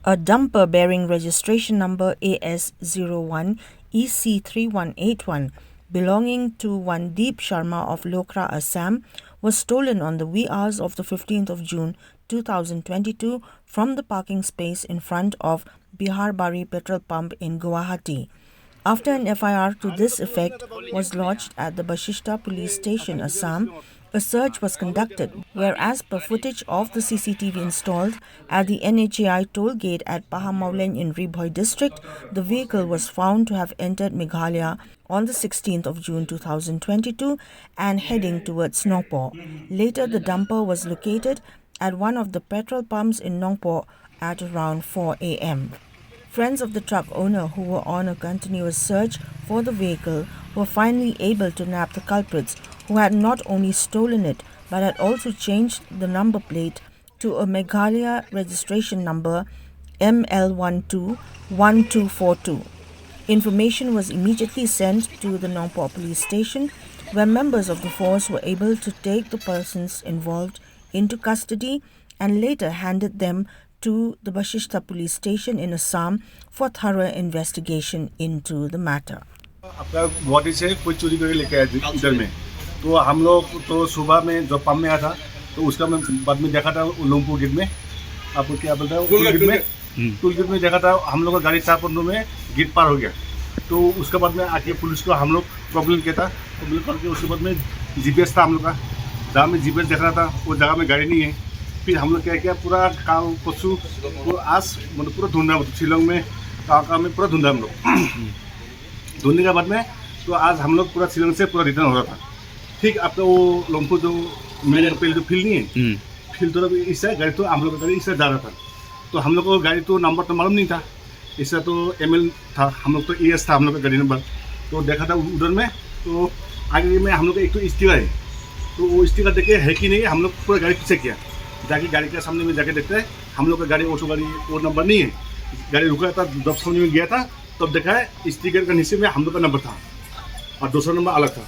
A dumper bearing registration number AS01EC3181 belonging to one Dip Sharma of Lokhra, Assam was stolen on the wee hours of the 15th of June 2022 from the parking space in front of Biharbari Petrol Pump in Guwahati. After an FIR to this effect was lodged at the Basistha Police Station, Assam, a search was conducted, where as per footage of the CCTV installed at the NHAI toll gate at Pahmmawlein Ri Bhoi District, the vehicle was found to have entered Meghalaya on the 16th of June 2022 and heading towards Nongpoh. Later, the dumper was located at one of the petrol pumps in Nongpoh at around 4 a.m. Friends of the truck owner who were on a continuous search for the vehicle were finally able to nab the culprits, who had not only stolen it but had also changed the number plate to a Meghalaya registration number ML121242. Information was immediately sent to the Nongpoh Police Station, where members of the force were able to take the persons involved into custody and later handed them to the Basistha Police Station in Assam for thorough investigation into the matter. आपका गुवाहाटी से कोई चोरी करके लेके आया इधर में, तो हम लोग तो सुबह में जो पंप में आया था तो उसका मैं बाद में देखा था लोंगपो गेट में, आपको क्या बोलता है टूल गेट में देखा था हम लोग का गाड़ी 4-15 में गेट पार हो गया। तो उसके बाद में आके पुलिस को हम लोग प्रॉब्लम किया था, प्रॉब्लम करके उसके बाद में GPS था हम लोग का, जहाँ में GPS देख रहा था वो जगह में गाड़ी नहीं है। फिर हम लोग क्या किया, पूरा काल पशु आज मतलब पूरा ढूंढा, शिलोंग में काका में पूरा ढूंढा हम लोग। ढूंढने के बाद में तो आज हम लोग पूरा शिलोंग से पूरा रिटर्न हो रहा था। ठीक आपका वो लोंगपो जो मेरे पहले जो फील्ड नहीं है, फील्ड तो इससे गाड़ी तो हम लोग का गाड़ी इससे जा रहा था, तो हम लोग को गाड़ी तो नंबर तो मालूम नहीं था, इससे तो ML था, हम लोग तो ES था हम लोग का गाड़ी नंबर। तो देखा था उधर में, तो आगे में हम लोग का एक तो स्टिकर है, तो वो स्टिकर देखे है कि नहीं, हम लोग पूरा गाड़ी पीछे किया, जाके गाड़ी के सामने में जाके देखते हैं हम लोग का गाड़ी ऑटो गाड़ी वो नंबर नहीं है। गाड़ी रुका था, जब समझ में गया था तब देखा है स्टिकर के नीचे में हम लोग का नंबर था और दूसरा नंबर अलग था।